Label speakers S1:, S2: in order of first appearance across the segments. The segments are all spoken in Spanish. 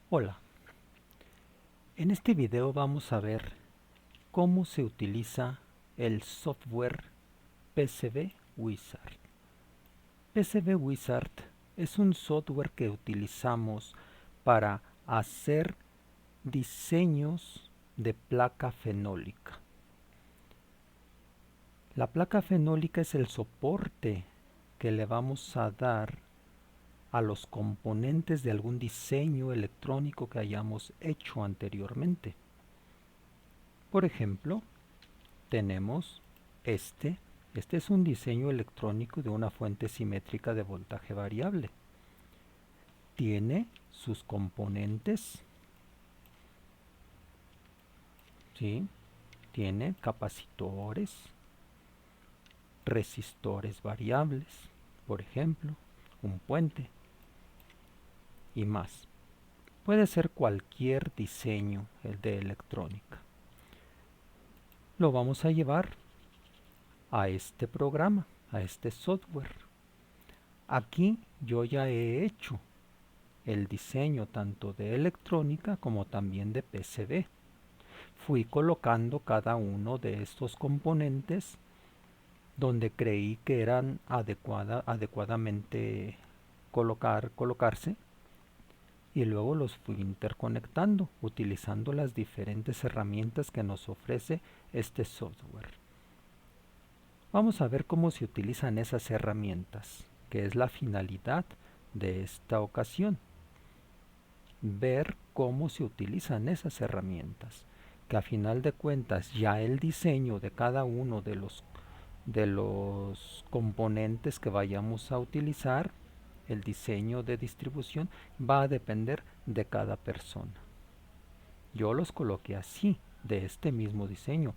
S1: Hola, en este video vamos a ver cómo se utiliza el software PCB Wizard. PCB Wizard es un software que utilizamos para hacer diseños de placa fenólica. La placa fenólica es el soporte que le vamos a dar a los componentes de algún diseño electrónico que hayamos hecho anteriormente. Por ejemplo, tenemos este. Este es un diseño electrónico de una fuente simétrica de voltaje variable. Tiene sus componentes, ¿sí? Tiene capacitores, resistores variables, por ejemplo, un puente y más. Puede ser cualquier diseño de electrónica. Lo vamos a llevar a este programa, a este software. Aquí yo ya he hecho el diseño tanto de electrónica como también de PCB. Fui colocando cada uno de estos componentes donde creí que eran adecuadamente colocarse, y luego los fui interconectando utilizando las diferentes herramientas que nos ofrece este software. Vamos a ver cómo se utilizan esas herramientas, que es la finalidad de esta ocasión. Ver cómo se utilizan esas herramientas, que a final de cuentas ya el diseño de cada uno de los componentes que vayamos a utilizar, el diseño de distribución, va a depender de cada persona. Yo los coloqué así, de este mismo diseño.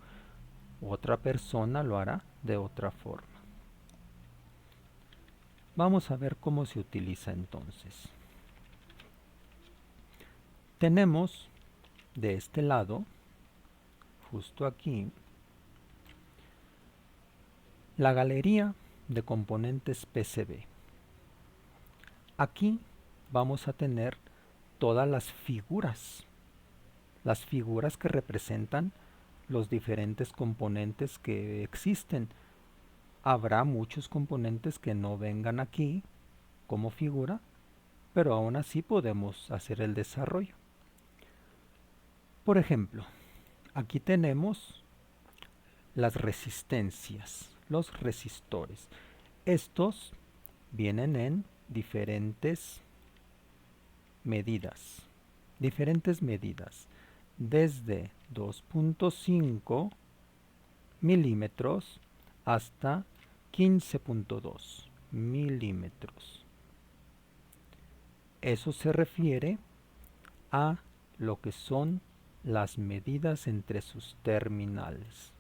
S1: Otra persona lo hará de otra forma. Vamos a ver cómo se utiliza entonces. Tenemos de este lado, justo aquí, la galería de componentes PCB. Aquí vamos a tener todas las figuras que representan los diferentes componentes que existen. Habrá muchos componentes que no vengan aquí como figura, pero aún así podemos hacer el desarrollo. Por ejemplo, aquí tenemos las resistencias, los resistores. Estos vienen en diferentes medidas, desde 2.5 milímetros hasta 15.2 milímetros. Eso se refiere a lo que son las medidas entre sus terminales.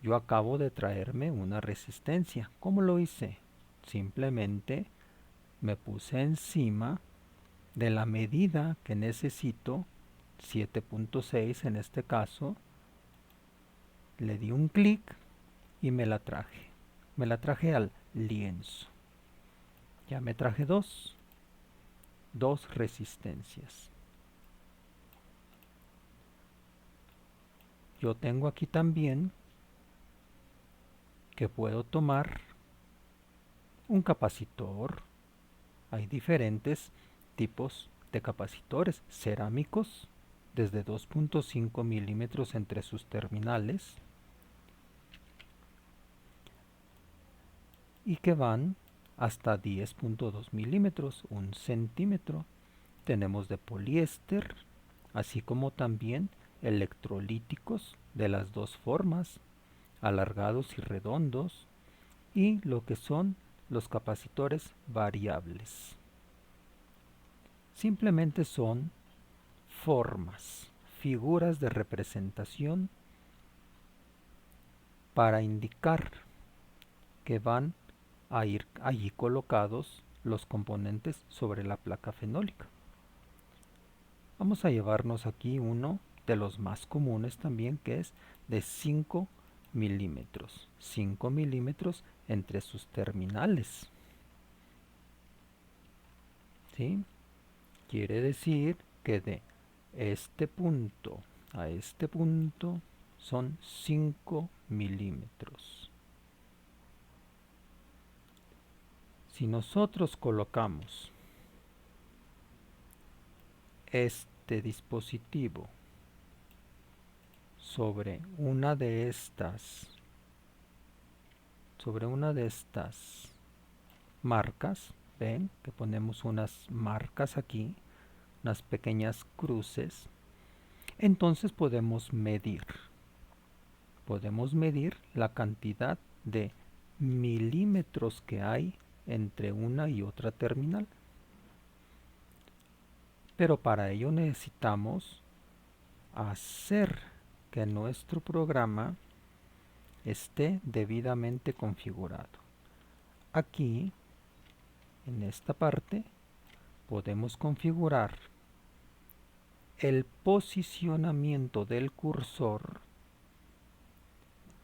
S1: Yo acabo de traerme una resistencia. ¿Cómo lo hice? Simplemente me puse encima de la medida que necesito, 7.6 en este caso, le di un clic y me la traje. Me la traje al lienzo. Ya me traje dos resistencias. Yo tengo aquí también que puedo tomar un capacitor. Hay diferentes tipos de capacitores cerámicos desde 2.5 milímetros entre sus terminales y que van hasta 10.2 milímetros, un centímetro. Tenemos de poliéster, así como también electrolíticos de las dos formas, alargados y redondos, y lo que son los capacitores variables. Simplemente son formas, figuras de representación para indicar que van a ir allí colocados los componentes sobre la placa fenólica. Vamos a llevarnos aquí uno de los más comunes también, que es de 5 milímetros. 5 milímetros entre sus terminales. ¿Sí? Quiere decir que de este punto a este punto son 5 milímetros. Si nosotros colocamos este dispositivo sobre una de estas marcas, ven que ponemos unas marcas aquí, unas pequeñas cruces, entonces podemos medir la cantidad de milímetros que hay entre una y otra terminal. Pero para ello necesitamos hacer que nuestro programa esté debidamente configurado. Aquí, en esta parte, podemos configurar el posicionamiento del cursor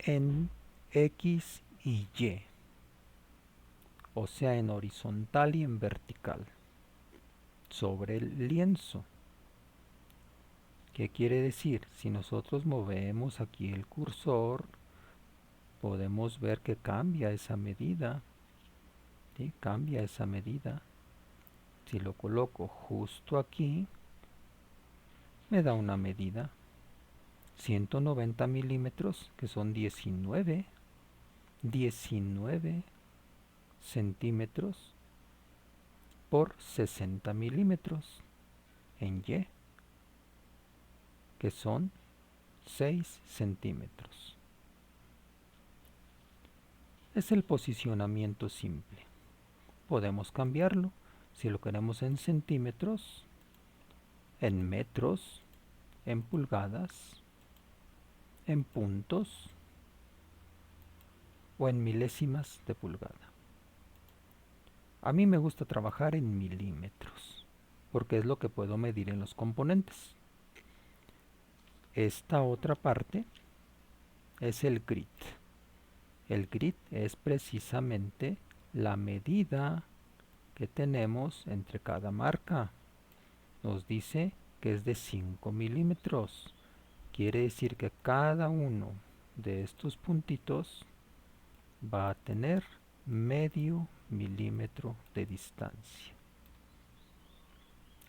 S1: en X y Y, o sea, en horizontal y en vertical, sobre el lienzo. ¿Qué quiere decir? Si nosotros movemos aquí el cursor, podemos ver que cambia esa medida. ¿Sí? Cambia esa medida. Si lo coloco justo aquí, me da una medida 190 milímetros, que son 19 centímetros por 60 milímetros en Y, que son 6 centímetros. Es el posicionamiento simple. Podemos cambiarlo si lo queremos en centímetros, en metros, en pulgadas, en puntos o en milésimas de pulgada. A mí me gusta trabajar en milímetros porque es lo que puedo medir en los componentes. Esta otra parte es el grid. El grid es precisamente la medida que tenemos entre cada marca. Nos dice que es de 5 milímetros. Quiere decir que cada uno de estos puntitos va a tener medio milímetro de distancia.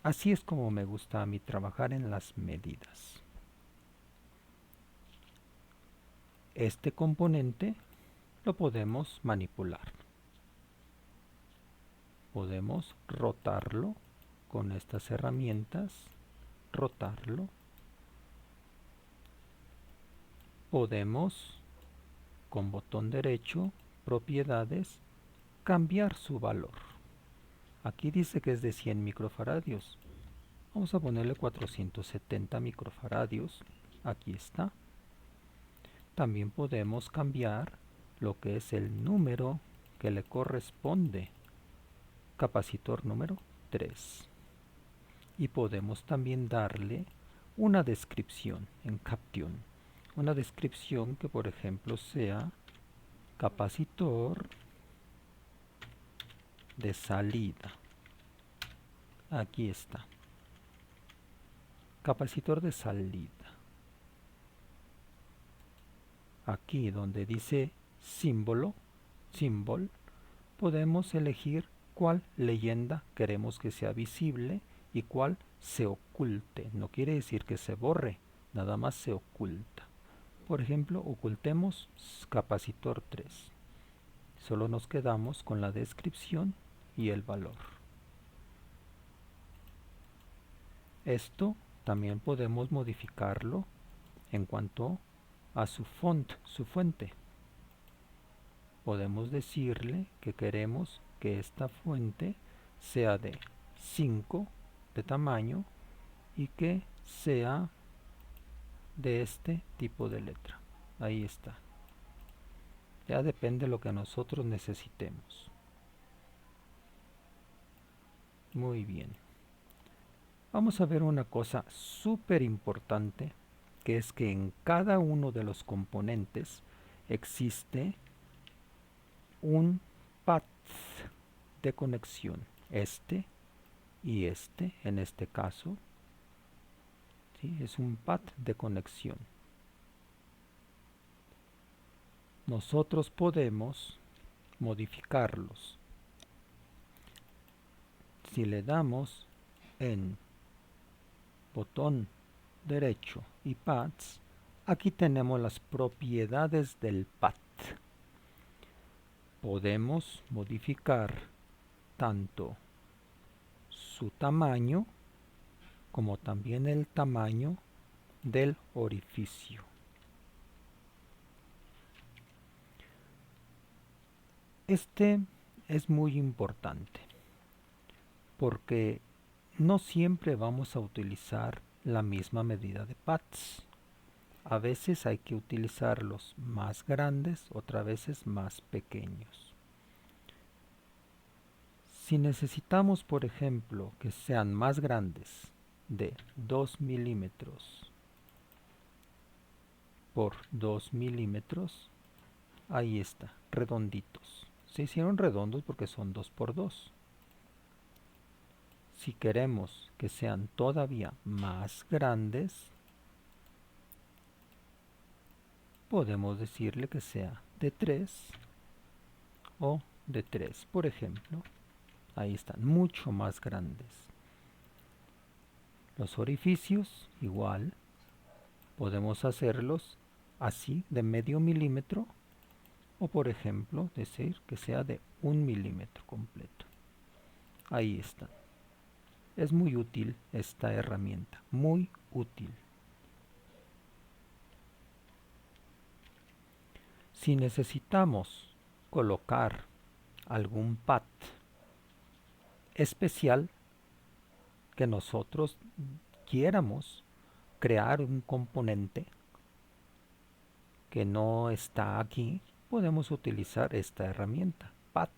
S1: Así es como me gusta a mí trabajar en las medidas. Este componente lo podemos manipular. Podemos rotarlo con estas herramientas, rotarlo. Podemos, con botón derecho, propiedades, cambiar su valor. Aquí dice que es de 100 microfaradios. Vamos a ponerle 470 microfaradios. Aquí está. También podemos cambiar lo que es el número que le corresponde. Capacitor número 3. Y podemos también darle una descripción en Caption. Una descripción que, por ejemplo, sea capacitor de salida. Aquí está. Capacitor de salida. Aquí donde dice símbolo, symbol, podemos elegir cuál leyenda queremos que sea visible y cuál se oculte. No quiere decir que se borre, nada más se oculta. Por ejemplo, ocultemos capacitor 3. Solo nos quedamos con la descripción y el valor. Esto también podemos modificarlo en cuanto a su font, su fuente. Podemos decirle que queremos que esta fuente sea de 5 de tamaño y que sea de este tipo de letra. Ahí está. Ya depende de lo que nosotros necesitemos. Muy bien. Vamos a ver una cosa súper importante, que es que en cada uno de los componentes existe un path de conexión, este y en este caso, ¿sí? Es un path de conexión. Nosotros podemos modificarlos. Si le damos en botón derecho y paths, aquí tenemos las propiedades del path. Podemos modificar tanto su tamaño como también el tamaño del orificio. Este es muy importante porque no siempre vamos a utilizar la misma medida de paths. A veces hay que utilizarlos más grandes, otras veces más pequeños. Si necesitamos, por ejemplo, que sean más grandes, de 2 milímetros por 2 milímetros, ahí está, redonditos. Se hicieron redondos porque son 2 por 2. Si queremos que sean todavía más grandes, podemos decirle que sea de 3 o de 3, por ejemplo. Ahí están, mucho más grandes. Los orificios, igual, podemos hacerlos así, de medio milímetro, o por ejemplo, decir que sea de 1 milímetro completo. Ahí están. Es muy útil esta herramienta, muy útil. Si necesitamos colocar algún path especial que nosotros quieramos crear un componente que no está aquí, podemos utilizar esta herramienta, path,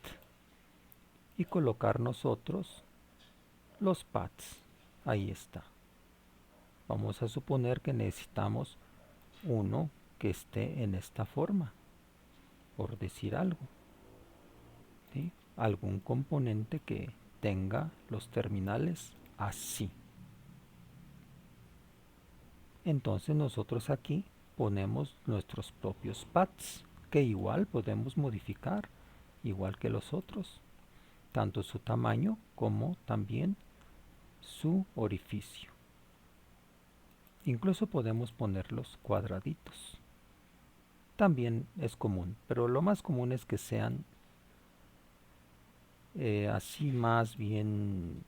S1: y colocar nosotros los paths. Ahí está. Vamos a suponer que necesitamos uno que esté en esta forma, por decir algo, ¿sí? Algún componente que tenga los terminales así. Entonces nosotros aquí ponemos nuestros propios paths, que igual podemos modificar, igual que los otros, tanto su tamaño como también su orificio. Incluso podemos ponerlos cuadraditos. También es común, pero lo más común es que sean así más bien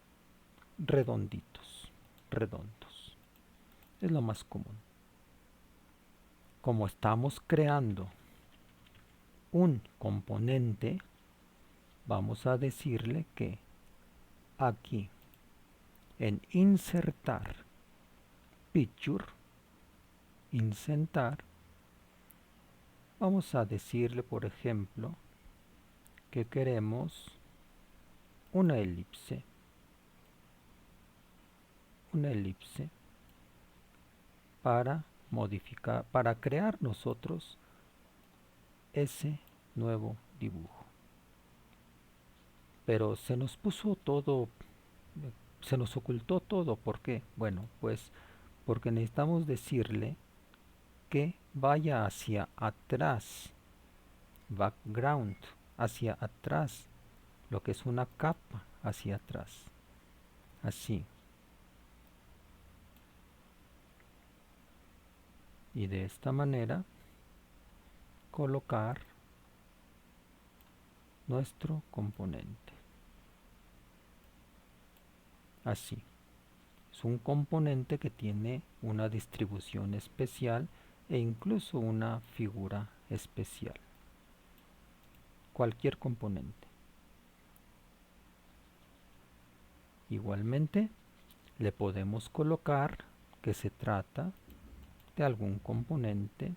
S1: redonditos, redondos. Es lo más común. Como estamos creando un componente, vamos a decirle que aquí en insertar picture, insertar, vamos a decirle, por ejemplo, que queremos una elipse para modificar, para crear nosotros ese nuevo dibujo. Pero se nos puso todo, se nos ocultó todo. ¿Por qué? Bueno, pues porque necesitamos decirle que vaya hacia atrás, background, hacia atrás, lo que es una capa hacia atrás, así. Y de esta manera colocar nuestro componente. Así. Es un componente que tiene una distribución especial e incluso una figura especial. Cualquier componente. Igualmente, le podemos colocar que se trata de algún componente.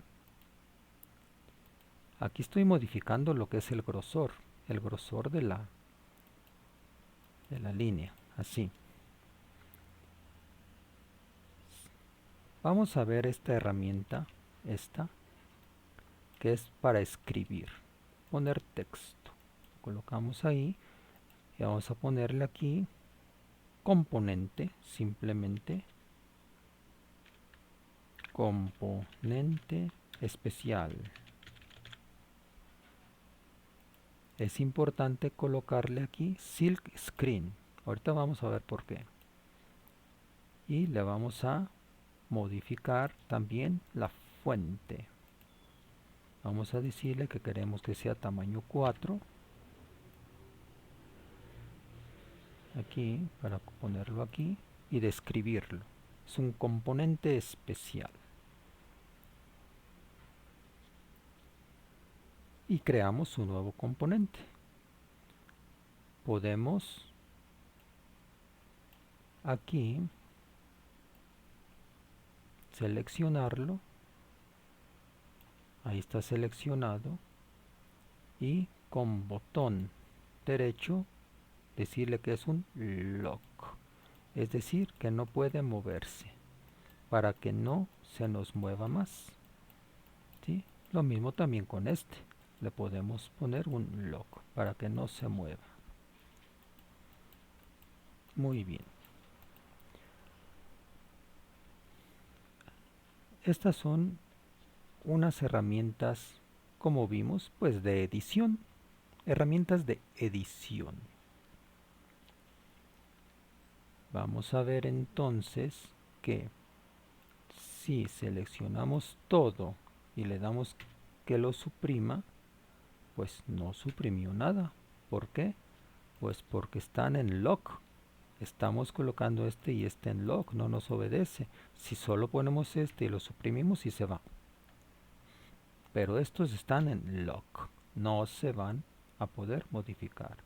S1: Aquí estoy modificando lo que es el grosor de la línea, así. Vamos a ver esta herramienta, que es para escribir, poner texto. Colocamos ahí y vamos a ponerle aquí componente, simplemente componente especial. Es importante colocarle aquí Silk Screen. Ahorita vamos a ver por qué. Y le vamos a modificar también la fuente. Vamos a decirle que queremos que sea tamaño 4. Aquí, para ponerlo aquí y describirlo. Es un componente especial. Y creamos un nuevo componente. Podemos aquí seleccionarlo. Ahí está seleccionado. Y con botón derecho decirle que es un lock. Es decir, que no puede moverse. Para que no se nos mueva más. ¿Sí? Lo mismo también con este. Le podemos poner un lock para que no se mueva. Muy bien. Estas son unas herramientas, como vimos, pues de edición. Herramientas de edición. Vamos a ver entonces que si seleccionamos todo y le damos que lo suprima, pues no suprimió nada. ¿Por qué? Pues porque están en lock. Estamos colocando este y este en lock, no nos obedece. Si solo ponemos este y lo suprimimos, sí se va. Pero estos están en lock, no se van a poder modificar.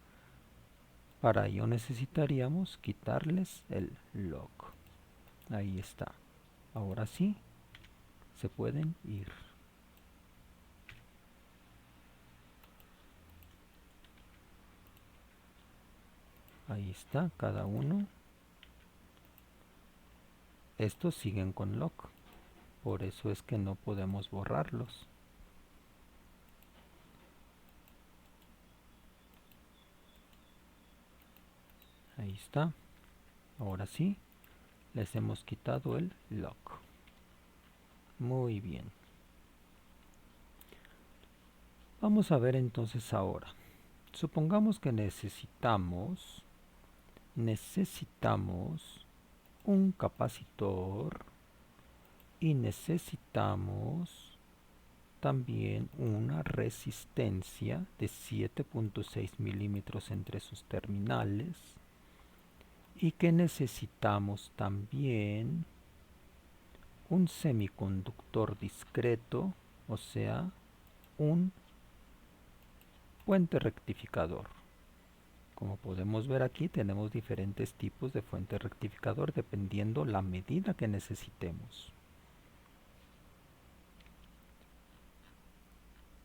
S1: Para ello necesitaríamos quitarles el lock. Ahí está. Ahora sí, se pueden ir. Ahí está, cada uno. Estos siguen con lock. Por eso es que no podemos borrarlos. Ahí está. Ahora sí, les hemos quitado el lock. Muy bien. Vamos a ver entonces ahora. Supongamos que necesitamos un capacitor y necesitamos también una resistencia de 7.6 milímetros entre sus terminales y que necesitamos también un semiconductor discreto, o sea, un puente rectificador. Como podemos ver aquí, tenemos diferentes tipos de fuente rectificador dependiendo la medida que necesitemos.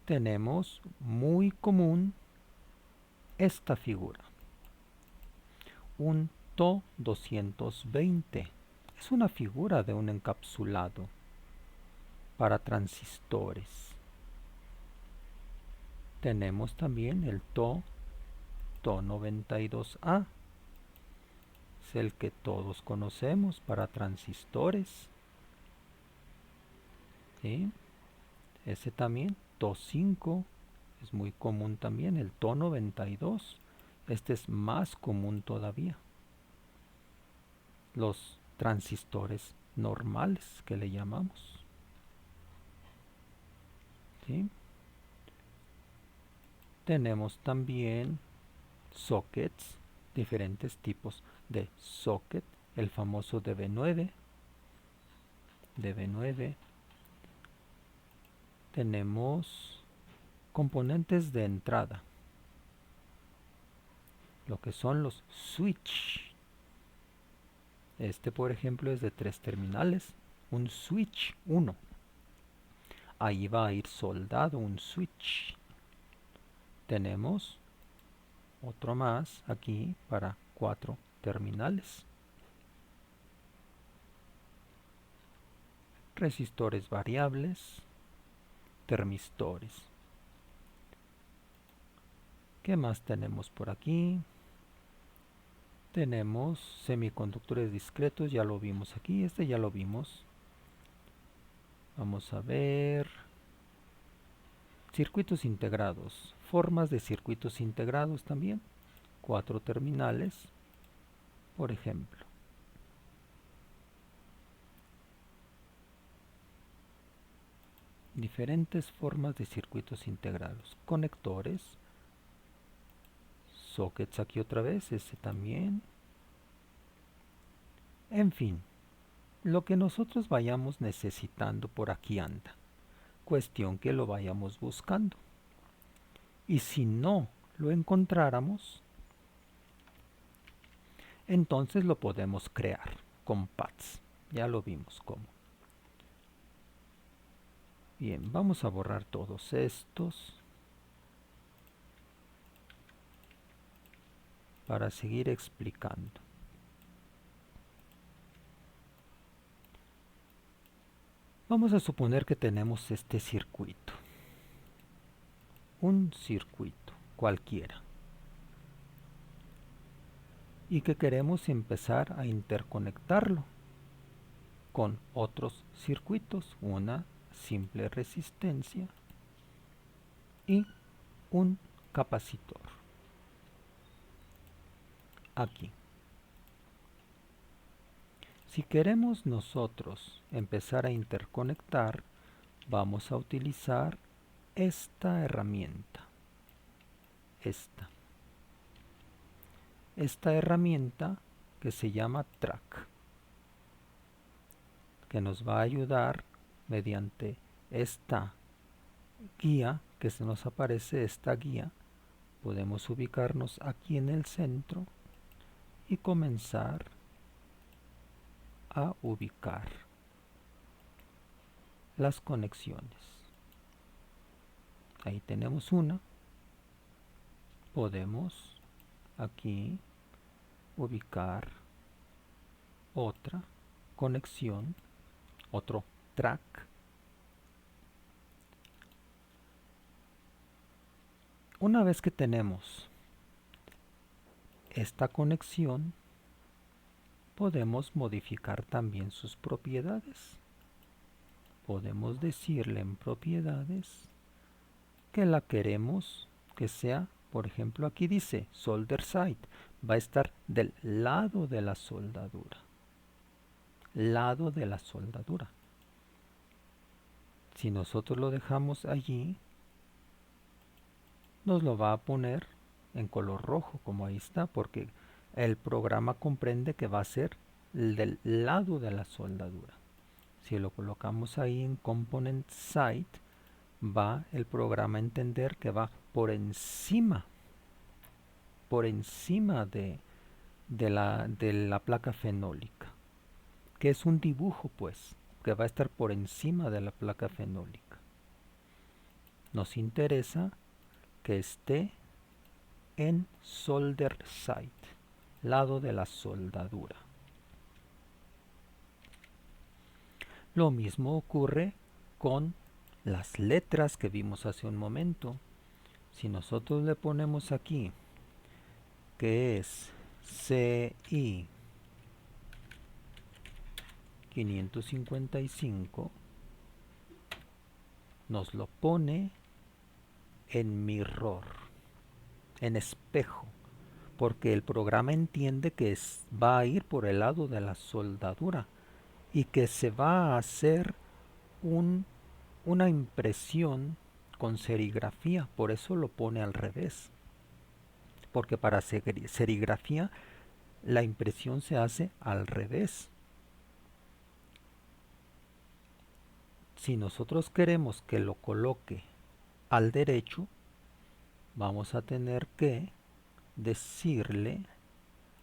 S1: Tenemos muy común esta figura, un TO 220. Es una figura de un encapsulado para transistores. Tenemos también el TO 92A. Es el que todos conocemos para transistores. ¿Sí? Ese también, TO 5, es muy común también. El TO 92, este es más común todavía. Los transistores normales que le llamamos. ¿Sí? Tenemos también sockets, diferentes tipos de socket, el famoso DB9. Tenemos componentes de entrada, lo que son los switch. Este, por ejemplo, es de 3 terminales, un switch 1. Ahí va a ir soldado un switch. Tenemos otro más aquí para 4 terminales. Resistores variables, termistores. ¿Qué más tenemos por aquí? Tenemos semiconductores discretos, ya lo vimos aquí, este ya lo vimos. Vamos a ver circuitos integrados, formas de circuitos integrados también, 4 terminales, por ejemplo. Diferentes formas de circuitos integrados, conectores, sockets aquí otra vez, ese también. En fin, lo que nosotros vayamos necesitando por aquí anda. Cuestión que lo vayamos buscando. Y si no lo encontráramos, entonces lo podemos crear con paths. Ya lo vimos cómo. Bien, vamos a borrar todos estos para seguir explicando. Vamos a suponer que tenemos este circuito. Un circuito cualquiera. Y que queremos empezar a interconectarlo con otros circuitos, una simple resistencia y un capacitor. Aquí. Si queremos nosotros empezar a interconectar, vamos a utilizar esta herramienta. Esta herramienta que se llama track, que nos va a ayudar mediante esta guía que se nos aparece, esta guía. Podemos ubicarnos aquí en el centro y comenzar a ubicar las conexiones. Ahí tenemos una. Podemos aquí ubicar otra conexión, otro track. Una vez que tenemos esta conexión, podemos modificar también sus propiedades. Podemos decirle en propiedades que la queremos que sea, por ejemplo, aquí dice solder side, va a estar del lado de la soldadura. Lado de la soldadura. Si nosotros lo dejamos allí, nos lo va a poner en color rojo, como ahí está, porque el programa comprende que va a ser del lado de la soldadura. Si lo colocamos ahí en component side, va el programa a entender que va por encima de la placa fenólica, que es un dibujo, pues, que va a estar por encima de la placa fenólica. Nos interesa que esté en solder side, lado de la soldadura. Lo mismo ocurre con las letras que vimos hace un momento. Si nosotros le ponemos aquí que es CI 555, nos lo pone en mirror, en espejo, porque el programa entiende que va a ir por el lado de la soldadura y que se va a hacer una impresión con serigrafía, por eso lo pone al revés, porque para serigrafía la impresión se hace al revés. Si nosotros queremos que lo coloque al derecho, vamos a tener que decirle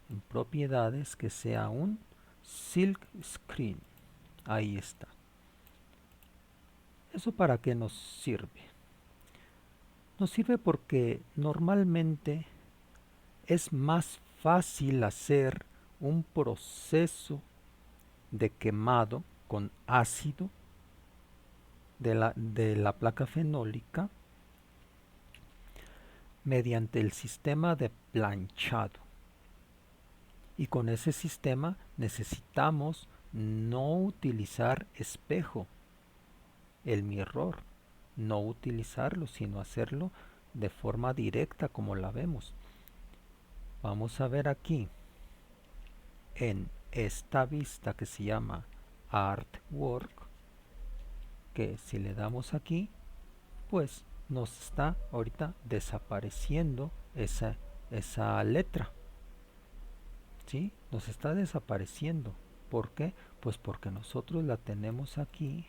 S1: en propiedades que sea un silk screen. Ahí está. ¿Eso para qué nos sirve? Nos sirve porque normalmente es más fácil hacer un proceso de quemado con ácido de la placa fenólica mediante el sistema de planchado. Y con ese sistema necesitamos no utilizar espejo, el mirror, no utilizarlo, sino hacerlo de forma directa como la vemos. Vamos a ver aquí en esta vista que se llama Artwork, que si le damos aquí, pues nos está ahorita desapareciendo esa letra, ¿sí? Nos está desapareciendo. ¿Por qué? Pues porque nosotros la tenemos aquí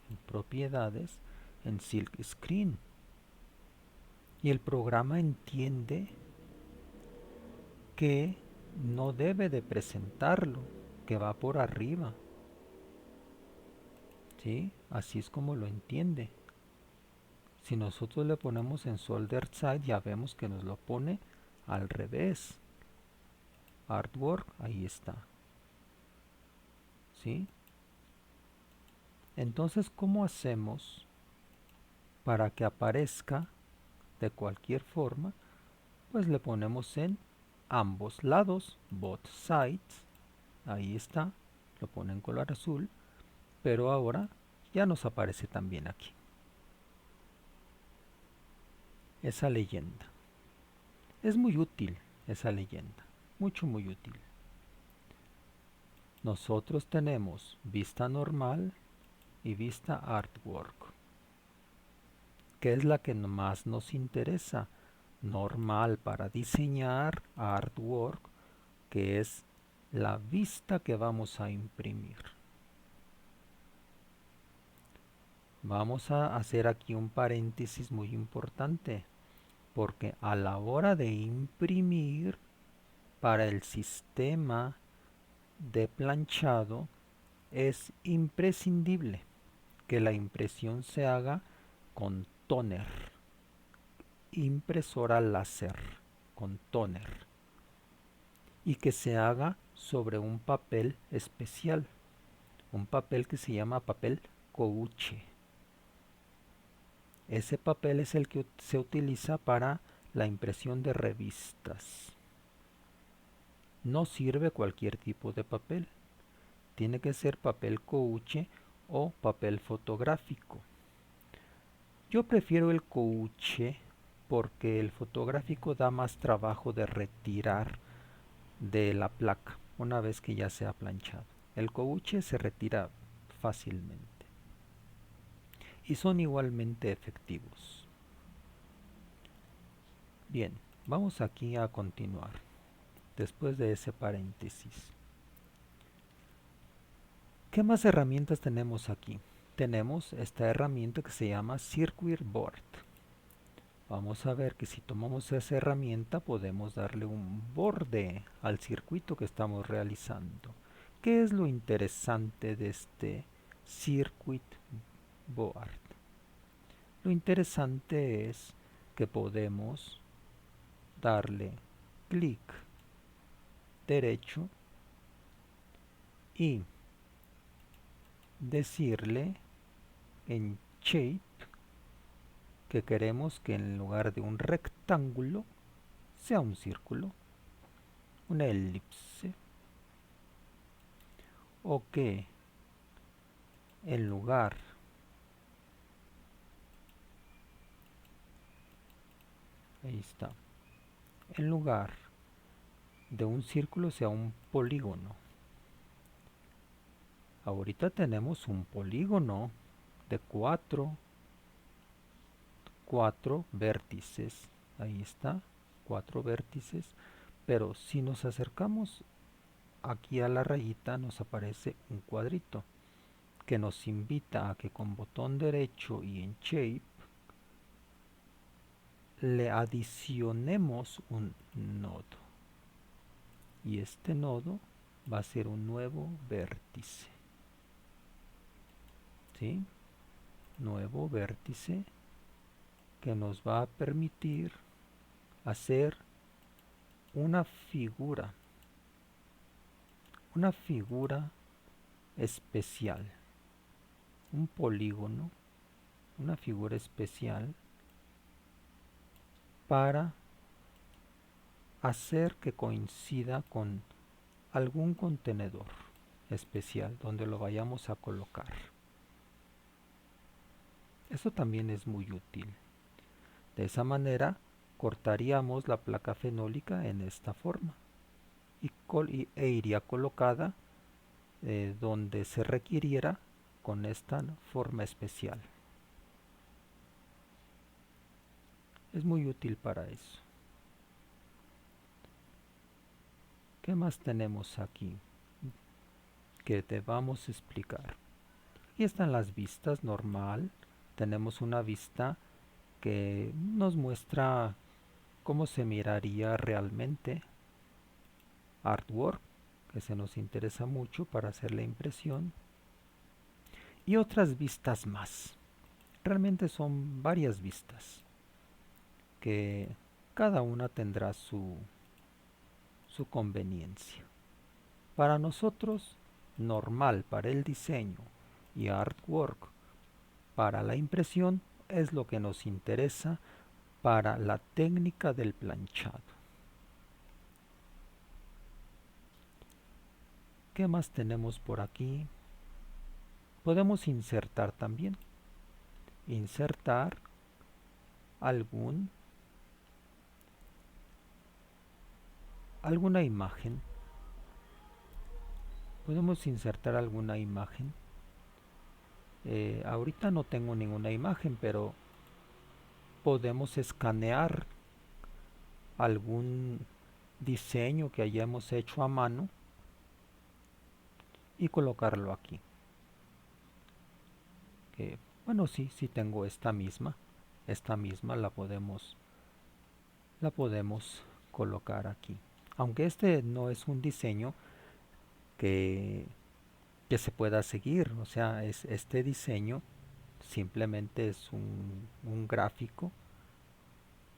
S1: en propiedades, en Silk Screen, y el programa entiende que no debe de presentarlo, que va por arriba, ¿sí? Así es como lo entiende. Si nosotros le ponemos en Soldered Side, ya vemos que nos lo pone al revés. Artwork, ahí está, ¿sí? Entonces, ¿cómo hacemos para que aparezca de cualquier forma? Pues le ponemos en ambos lados, both sides, ahí está, lo pone en color azul, pero ahora ya nos aparece también aquí esa leyenda. Es muy útil esa leyenda, muy útil. Nosotros tenemos vista normal y vista artwork. ¿Qué es la que más nos interesa? Normal para diseñar, artwork, que es la vista que vamos a imprimir. Vamos a hacer aquí un paréntesis muy importante, porque a la hora de imprimir para el sistema de planchado es imprescindible que la impresión se haga con tóner, impresora láser con tóner, y que se haga sobre un papel especial, un papel que se llama papel couche. Ese papel es el que se utiliza para la impresión de revistas. No sirve cualquier tipo de papel, tiene que ser papel couche o papel fotográfico. Yo prefiero el couche porque el fotográfico da más trabajo de retirar de la placa una vez que ya se ha planchado. El couche se retira fácilmente y son igualmente efectivos. Bien, vamos aquí a continuar después de ese paréntesis. ¿Qué más herramientas tenemos aquí? Tenemos esta herramienta que se llama Circuit Board. Vamos a ver que si tomamos esa herramienta podemos darle un borde al circuito que estamos realizando. ¿Qué es lo interesante de este Circuit Board? Lo interesante es que podemos darle clic derecho y decirle en Shape que queremos que en lugar de un rectángulo sea un círculo, una elipse, o que en lugar ahí está, en lugar de un círculo sea un polígono. Ahorita tenemos un polígono de cuatro vértices, ahí está, 4 vértices, pero si nos acercamos aquí a la rayita nos aparece un cuadrito que nos invita a que con botón derecho y en Shape le adicionemos un nodo, y este nodo va a ser un nuevo vértice, ¿sí? Nuevo vértice que nos va a permitir hacer una figura especial, un polígono, una figura especial para hacer que coincida con algún contenedor especial donde lo vayamos a colocar. Eso también es muy útil. De esa manera cortaríamos la placa fenólica en esta forma e iría colocada donde se requiriera con esta forma especial. Es muy útil para eso. ¿Qué más tenemos aquí que debamos explicar? Aquí están las vistas normal. Tenemos una vista que nos muestra cómo se miraría realmente artwork, que se nos interesa mucho para hacer la impresión, y otras vistas más. Realmente son varias vistas que cada una tendrá su conveniencia. Para nosotros, normal para el diseño y artwork para la impresión es lo que nos interesa para la técnica del planchado. ¿Qué más tenemos por aquí? Podemos insertar también. Insertar alguna imagen. Podemos insertar alguna imagen. Ahorita no tengo ninguna imagen, pero podemos escanear algún diseño que hayamos hecho a mano y colocarlo aquí. Bueno, sí tengo esta misma la podemos colocar aquí. Aunque este no es un diseño que se pueda seguir, o sea, este diseño simplemente es un gráfico,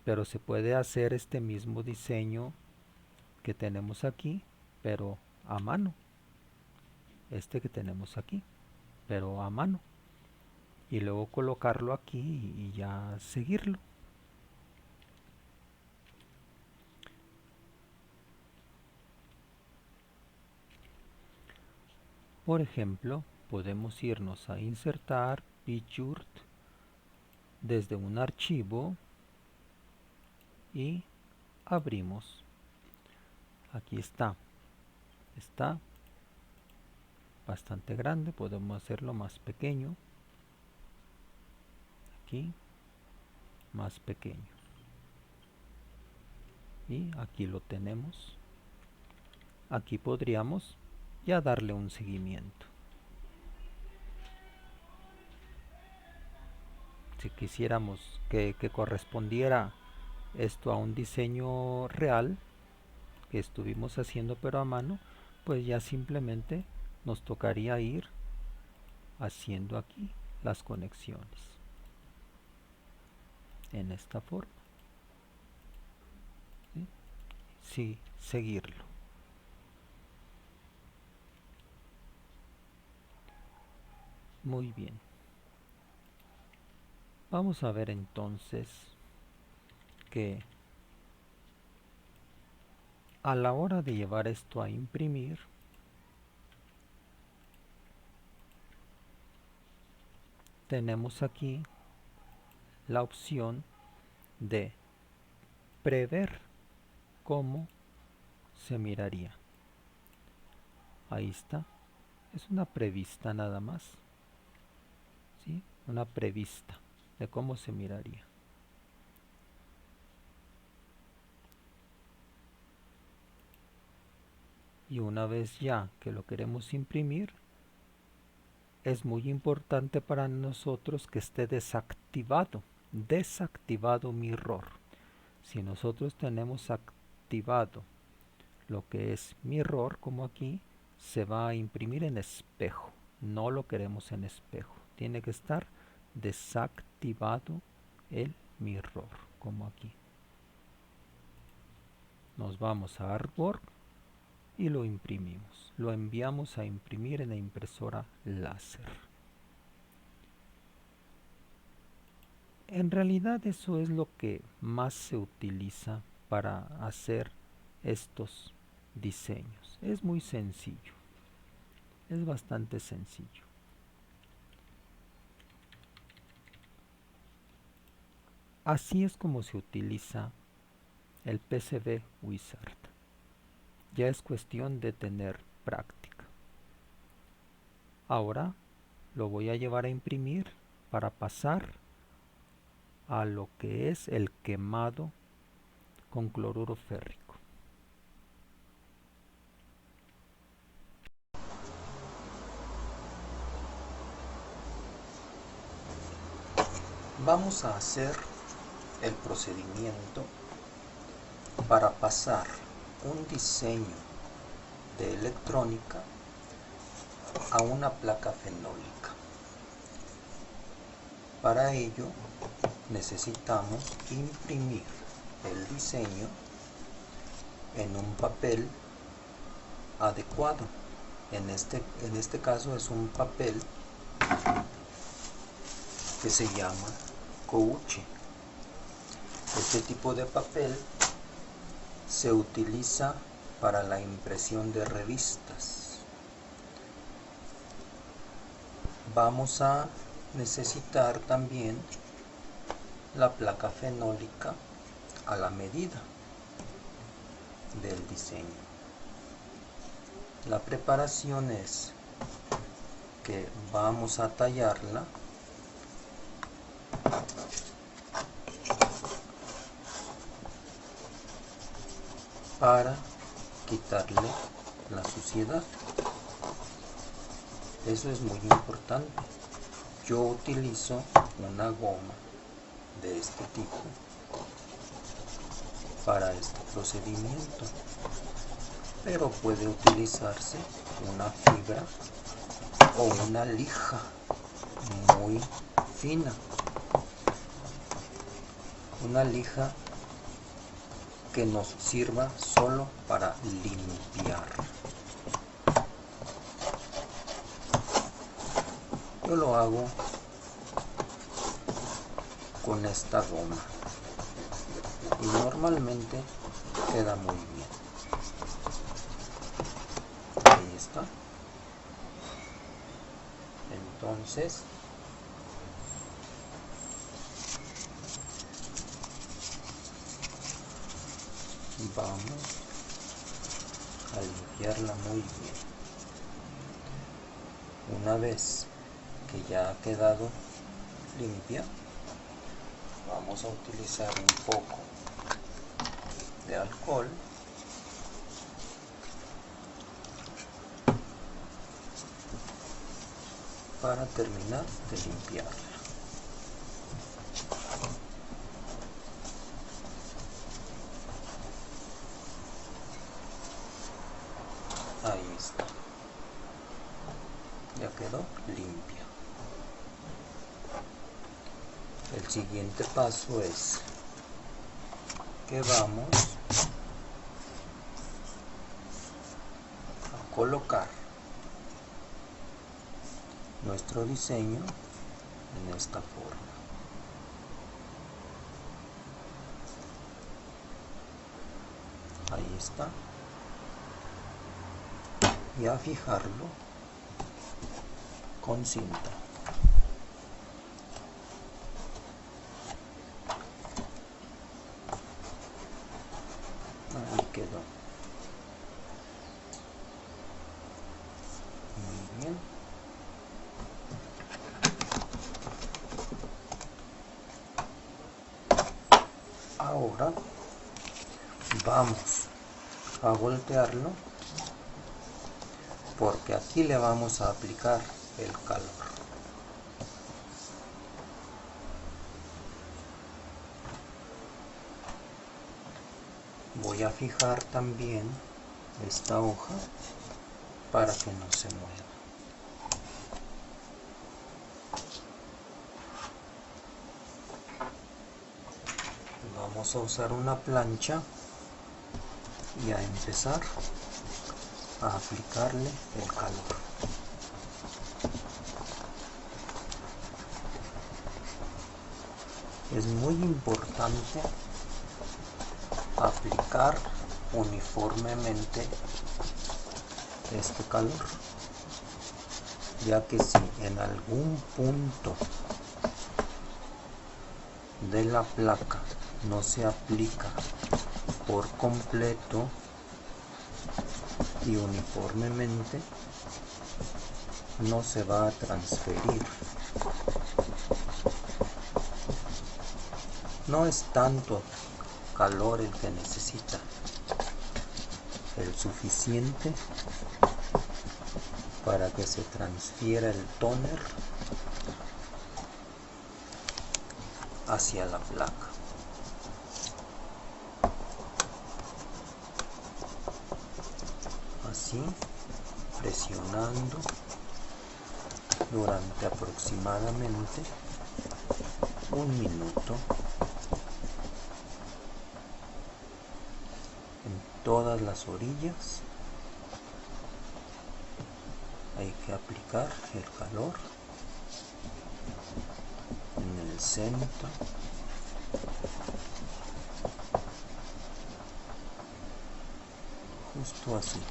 S1: pero se puede hacer este mismo diseño que tenemos aquí, pero a mano. Este que tenemos aquí, pero a mano. Y luego colocarlo aquí y ya seguirlo. Por ejemplo, podemos irnos a insertar Picture desde un archivo y abrimos. Aquí está bastante grande, podemos hacerlo más pequeño. Aquí más pequeño, y aquí lo tenemos. Aquí podríamos ya darle un seguimiento. Si quisiéramos que correspondiera esto a un diseño real que estuvimos haciendo pero a mano, pues ya simplemente nos tocaría ir haciendo aquí las conexiones en esta forma. Sí, seguirlo. Muy bien. Vamos a ver entonces que a la hora de llevar esto a imprimir, tenemos aquí la opción de prever cómo se miraría. Ahí está. Es una prevista nada más. ¿Sí? Una prevista de cómo se miraría. Y una vez ya que lo queremos imprimir, es muy importante para nosotros que esté desactivado Mirror. Si nosotros tenemos activado lo que es Mirror, como aquí, se va a imprimir en espejo. No lo queremos en espejo. Tiene que estar desactivado el Mirror, como aquí. Nos vamos a Artwork y lo imprimimos. Lo enviamos a imprimir en la impresora láser. En realidad eso es lo que más se utiliza para hacer estos diseños. Es muy sencillo, es bastante sencillo. Así es como se utiliza el PCB Wizard. Ya es cuestión de tener práctica. Ahora lo voy a llevar a imprimir para pasar a lo que es el quemado con cloruro férrico. Vamos a hacer el procedimiento para pasar un diseño de electrónica a una placa fenólica. Para ello necesitamos imprimir el diseño en un papel adecuado. En este caso es un papel que se llama couche. Este tipo de papel se utiliza para la impresión de revistas. Vamos a necesitar también la placa fenólica a la medida del diseño. La preparación es que vamos a tallarla para quitarle la suciedad. Eso es muy importante. Yo utilizo una goma de este tipo para este procedimiento, pero puede utilizarse una fibra o una lija muy fina, una lija que nos sirva solo para limpiar. Yo lo hago con esta goma y normalmente queda muy bien. Ahí está. Entonces vamos a limpiarla muy bien. Una vez que ya ha quedado limpia, vamos a utilizar un poco de alcohol para terminar de limpiarla. Ahí está. Ya quedó limpia. El siguiente paso es que vamos a colocar nuestro diseño en esta forma. Ahí está. Y a fijarlo con cinta. Ahí quedó. Muy bien. Ahora vamos a voltearlo porque aquí le vamos a aplicar el calor. Voy a fijar también esta hoja para que no se mueva. Vamos a usar una plancha y a empezar a aplicarle el calor. Es muy importante aplicar uniformemente este calor, ya que si en algún punto de la placa no se aplica por completo y uniformemente, no se va a transferir. No es tanto calor el que necesita, el suficiente para que se transfiera el tóner hacia la placa. Así, presionando durante aproximadamente 1 minuto en todas las orillas. Hay que aplicar el calor en el centro, justo así.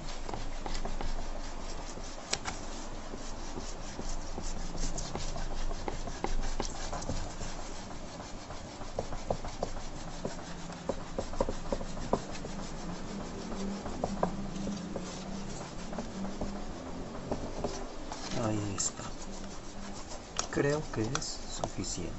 S1: Ahí está. Creo que es suficiente.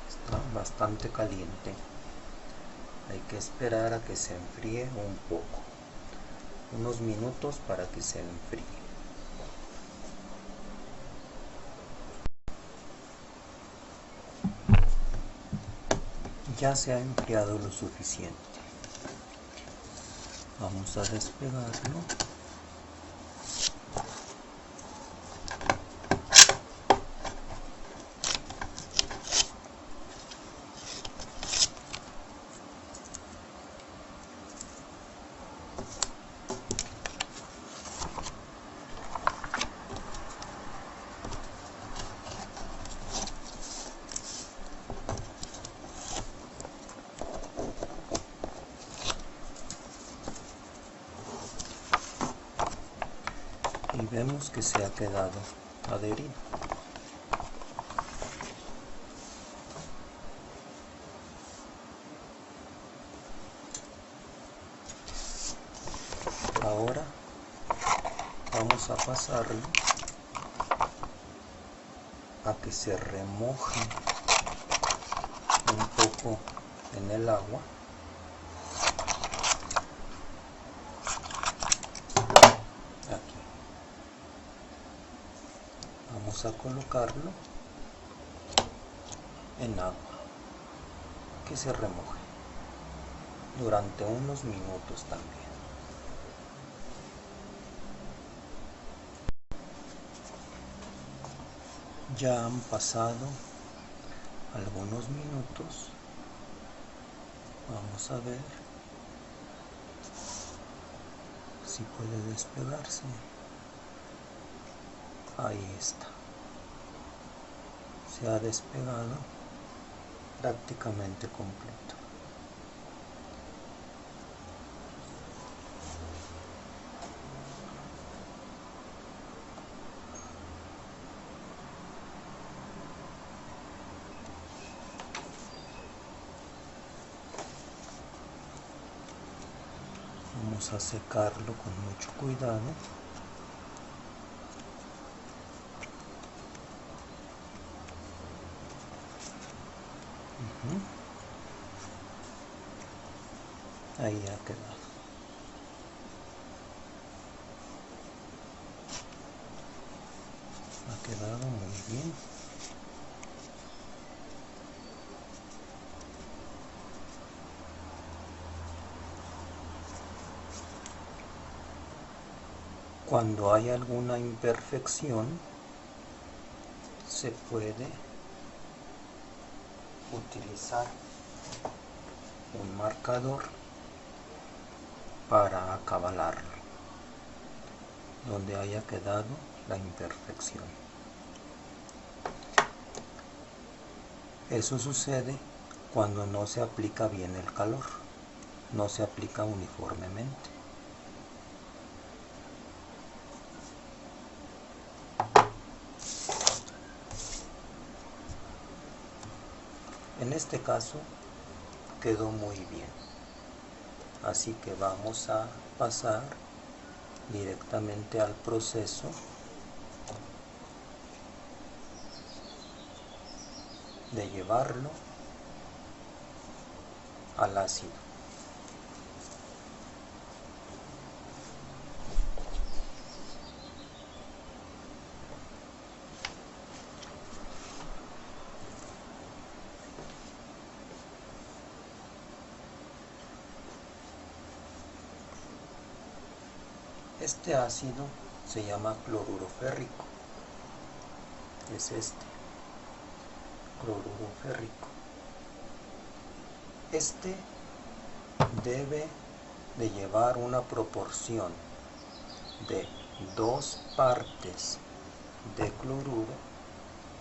S1: Está bastante caliente. Hay que esperar a que se enfríe un poco. Unos minutos para que se enfríe. Ya se ha enfriado lo suficiente. Vamos a despegarlo. Y vemos que se ha quedado adherido. Ahora vamos a pasarlo a que se remoje un poco en el agua. Aquí. Vamos a colocarlo en agua, que se remoje durante unos minutos también. Ya han pasado algunos minutos. Vamos a ver si puede despegarse. Ahí está. Se ha despegado prácticamente completo. Vamos a secarlo con mucho cuidado. Ahí ha quedado. Ha quedado muy bien. Cuando hay alguna imperfección, se puede utilizar un marcador para acabalarlo. donde haya quedado la imperfección. Eso sucede cuando no se aplica bien el calor, no se aplica uniformemente. En este caso quedó muy bien, así que vamos a pasar directamente al proceso de llevarlo al ácido. Este ácido se llama cloruro férrico. Es este, cloruro férrico. Este debe de llevar una proporción de 2 partes de cloruro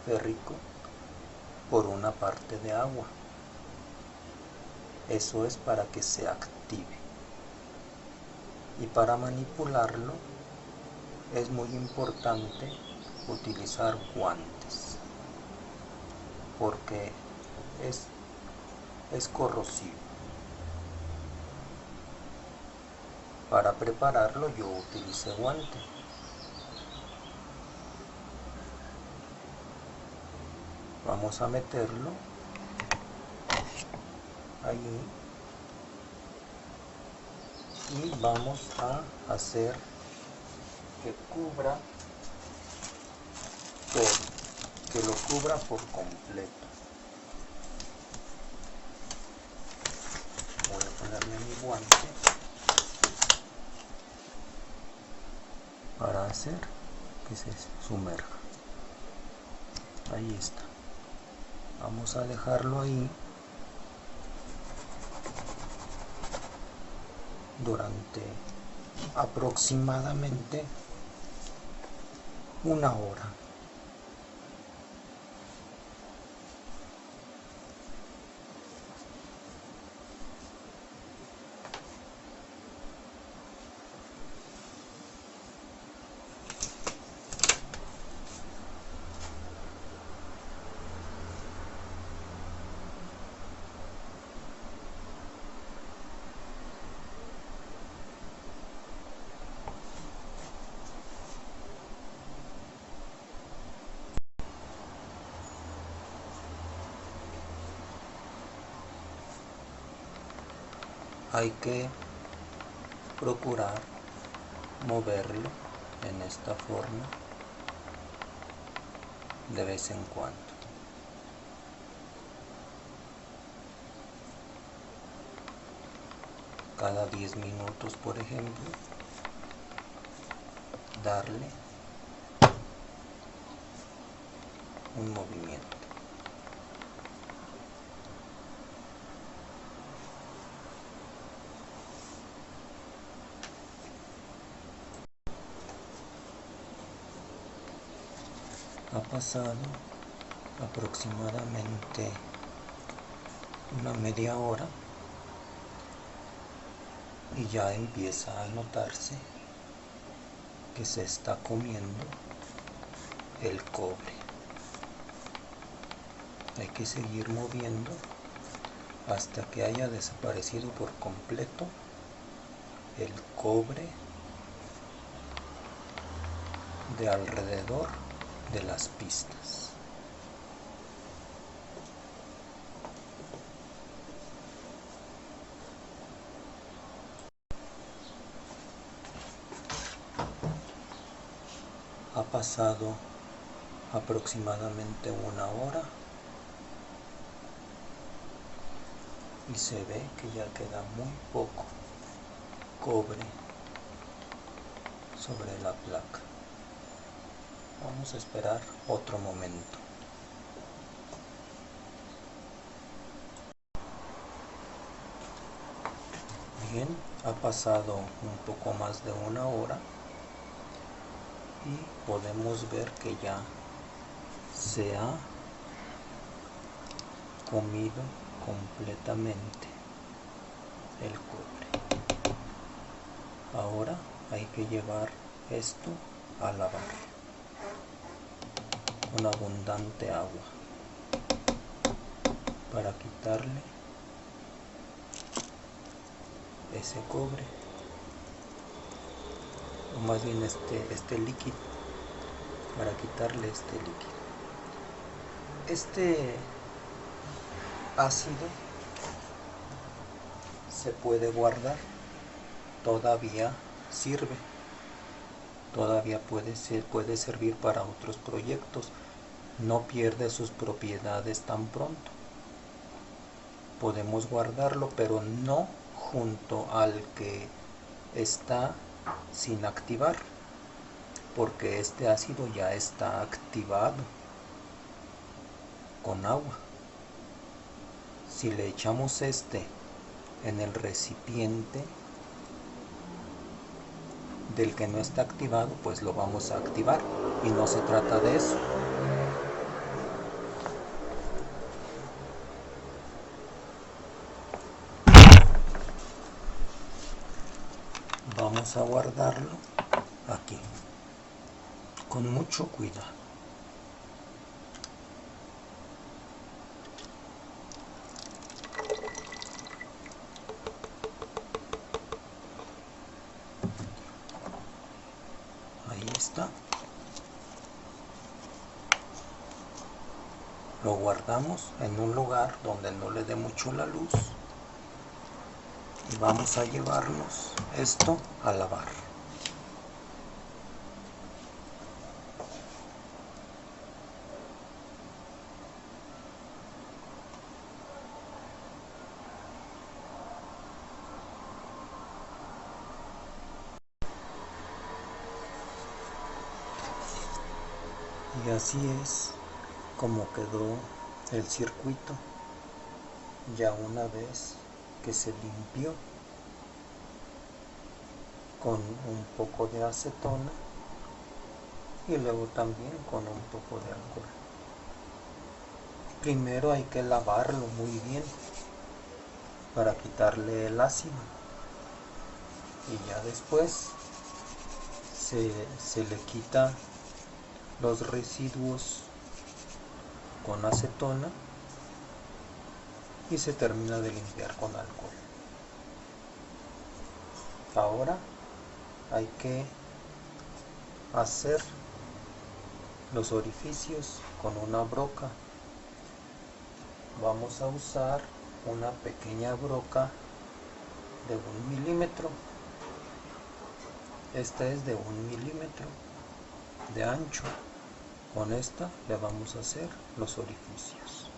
S1: férrico por 1 parte de agua. Eso es para que se active. Y para manipularlo es muy importante utilizar guantes, porque es corrosivo. Para prepararlo yo utilicé guante. Vamos a meterlo ahí y vamos a hacer que cubra todo, que lo cubra por completo. Voy a ponerle mi guante para hacer que se sumerja. Ahí está. Vamos a dejarlo ahí durante aproximadamente 1 hora. Hay que procurar moverlo en esta forma de vez en cuando. Cada 10 minutos, por ejemplo, darle un movimiento. Ha pasado aproximadamente una media hora y ya empieza a notarse que se está comiendo el cobre. Hay que seguir moviendo hasta que haya desaparecido por completo el cobre de alrededor de las pistas. Ha pasado aproximadamente 1 hora y se ve que ya queda muy poco cobre sobre la placa. Vamos a esperar otro momento. Bien, ha pasado un poco más de 1 hora y podemos ver que ya se ha comido completamente el cobre. Ahora hay que llevar esto a lavar con abundante agua para quitarle ese cobre, o más bien este líquido, para quitarle este líquido. Este ácido se puede guardar, todavía sirve, todavía puede servir para otros proyectos, no pierde sus propiedades tan pronto. Podemos guardarlo, pero no junto al que está sin activar, porque este ácido ya está activado con agua. Si le echamos este en el recipiente del que no está activado, pues lo vamos a activar, y no se trata de eso. Vamos a guardarlo aquí con mucho cuidado. Ahí está. Lo guardamos en un lugar donde no le dé mucho la luz y vamos a llevarnos esto a lavar. Y así es como quedó el circuito ya una vez que se limpió con un poco de acetona y luego también con un poco de alcohol. Primero hay que lavarlo muy bien para quitarle el ácido, y ya después se le quita los residuos con acetona y se termina de limpiar con alcohol. Ahora hay que hacer los orificios con una broca. Vamos a usar una pequeña broca de 1 milímetro. Esta es de 1 milímetro de ancho. Con esta le vamos a hacer los orificios.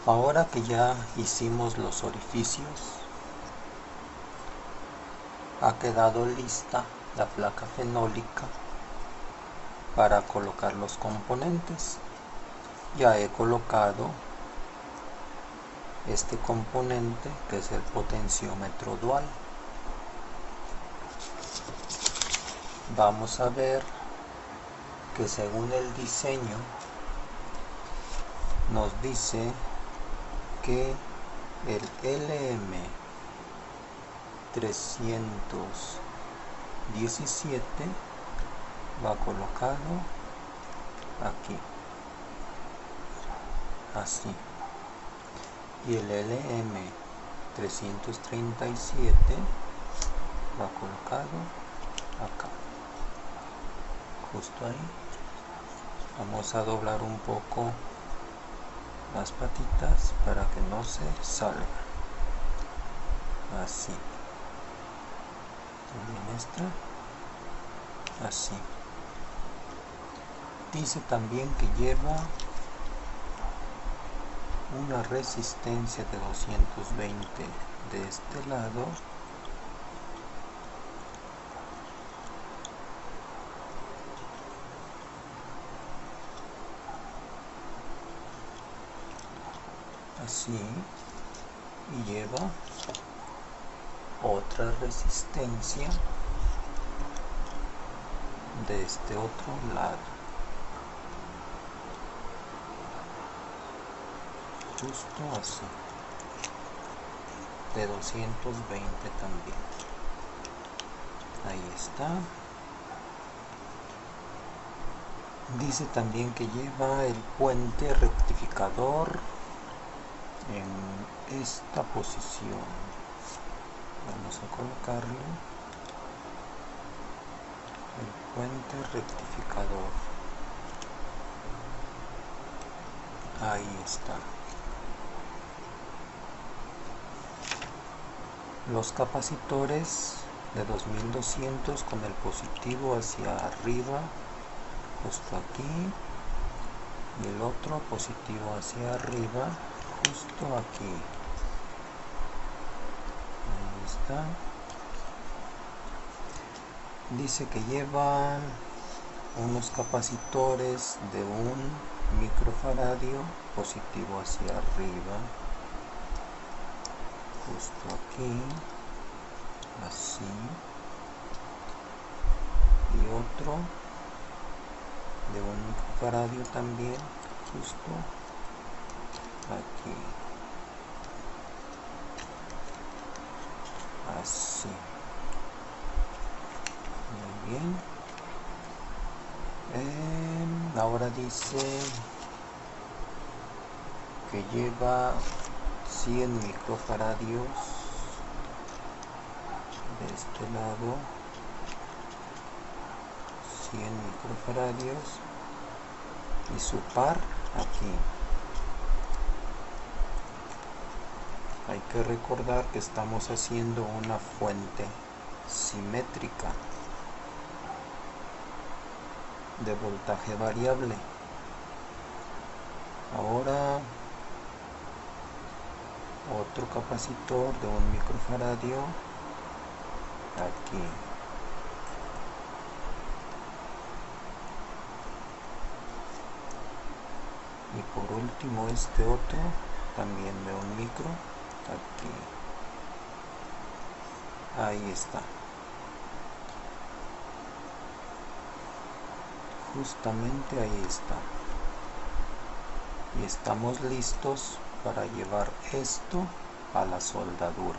S1: Ahora que ya hicimos los orificios, ha quedado lista la placa fenólica para colocar los componentes. Ya he colocado este componente, que es el potenciómetro dual. Vamos a ver que según el diseño nos dice que el LM317 va colocado aquí, así, y el LM337 va colocado acá, justo ahí. Vamos a doblar un poco las patitas para que no se salga, así. También esta, así. Dice también que lleva una resistencia de 220 de este lado así, y lleva otra resistencia de este otro lado, justo así, de 220 también. Ahí está. Dice también que lleva el puente rectificador en esta posición. Vamos a colocarle el puente rectificador. Ahí está. Los capacitores de 2200 con el positivo hacia arriba, justo aquí, y el otro positivo hacia arriba, justo aquí. Ahí está. Dice que llevan unos capacitores de 1 microfaradio, positivo hacia arriba, justo aquí, así, y otro de 1 microfaradio también, justo aquí, así. Muy bien. Ahora dice que lleva 100 microfaradios de este lado, 100 microfaradios, y su par aquí. Hay que recordar que estamos haciendo una fuente simétrica de voltaje variable. Ahora otro capacitor de 1 microfaradio aquí. Y por último este otro también de 1 micro aquí. Ahí está. Justamente ahí está. Y estamos listos para llevar esto a la soldadura.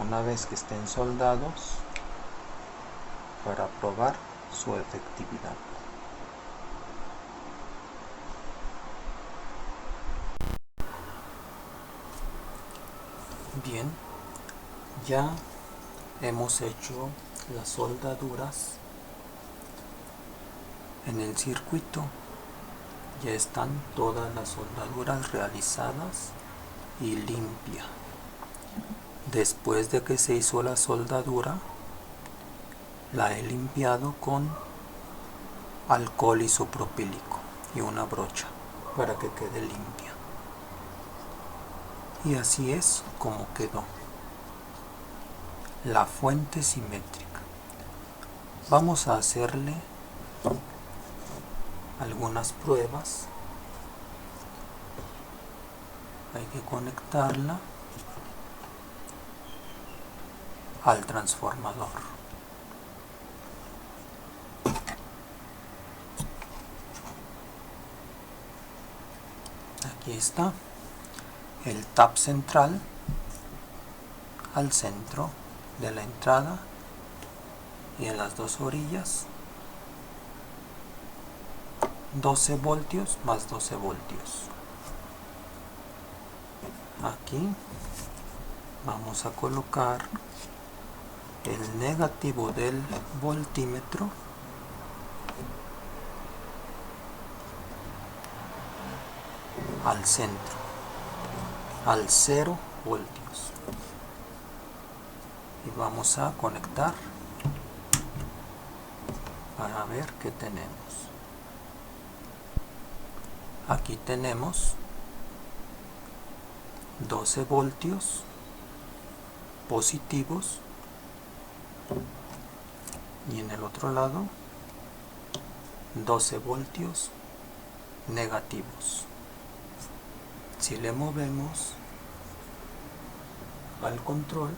S1: Una vez que estén soldados, para probar su efectividad. Bien, ya hemos hecho las soldaduras en el circuito. Ya están todas las soldaduras realizadas y limpia. Después de que se hizo la soldadura, la he limpiado con alcohol isopropílico y una brocha para que quede limpia. Y así es como quedó la fuente simétrica. Vamos a hacerle algunas pruebas. Hay que conectarla al transformador. Aquí está el tap central al centro de la entrada y en las dos orillas 12 voltios más 12 voltios. Aquí vamos a colocar el negativo del voltímetro al centro, al 0 voltios, y vamos a conectar para ver qué tenemos. Aquí tenemos 12 voltios positivos y en el otro lado 12 voltios negativos. Si le movemos al control,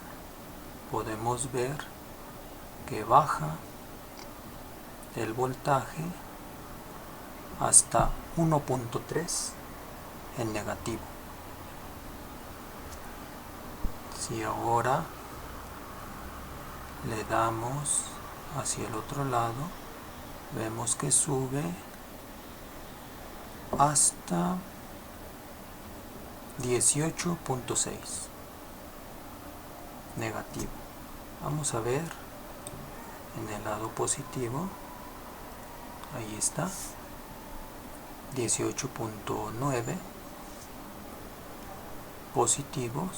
S1: podemos ver que baja el voltaje hasta 1.3 en negativo. Si ahora le damos hacia el otro lado, vemos que sube hasta 18.6 negativo. Vamos a ver en el lado positivo, ahí está, 18.9 positivos,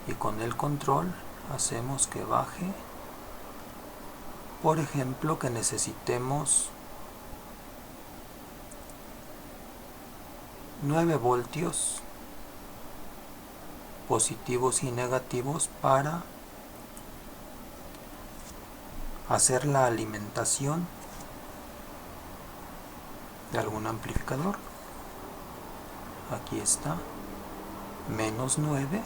S1: y con el control hacemos que baje. Por ejemplo, que necesitemos 9 voltios positivos y negativos para hacer la alimentación de algún amplificador. Aquí está, menos 9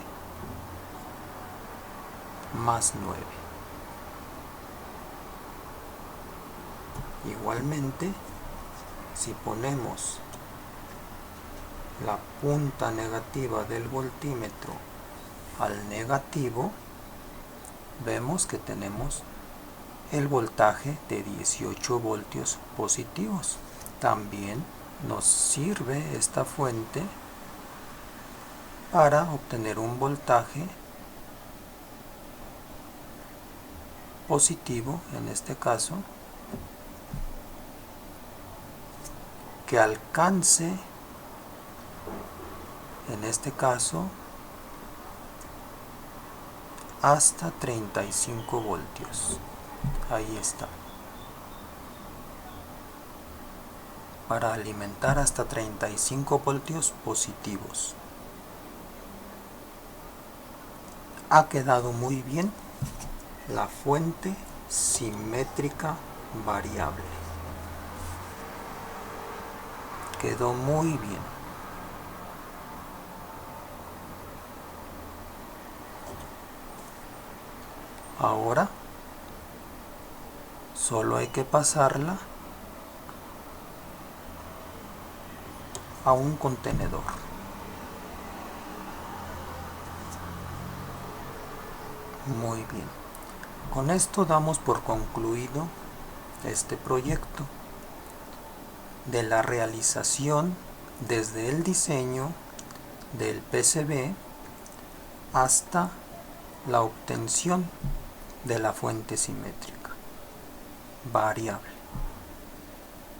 S1: más 9. Igualmente, si ponemos la punta negativa del voltímetro al negativo, vemos que tenemos el voltaje de 18 voltios positivos. También nos sirve esta fuente para obtener un voltaje positivo, en este caso, que alcance, en este caso, hasta 35 voltios. Ahí está. Para alimentar hasta 35 voltios positivos. Ha quedado muy bien la fuente simétrica variable. Quedó muy bien. Ahora solo hay que pasarla a un contenedor. Muy bien. Con esto damos por concluido este proyecto de la realización desde el diseño del PCB hasta la obtención de la fuente simétrica variable.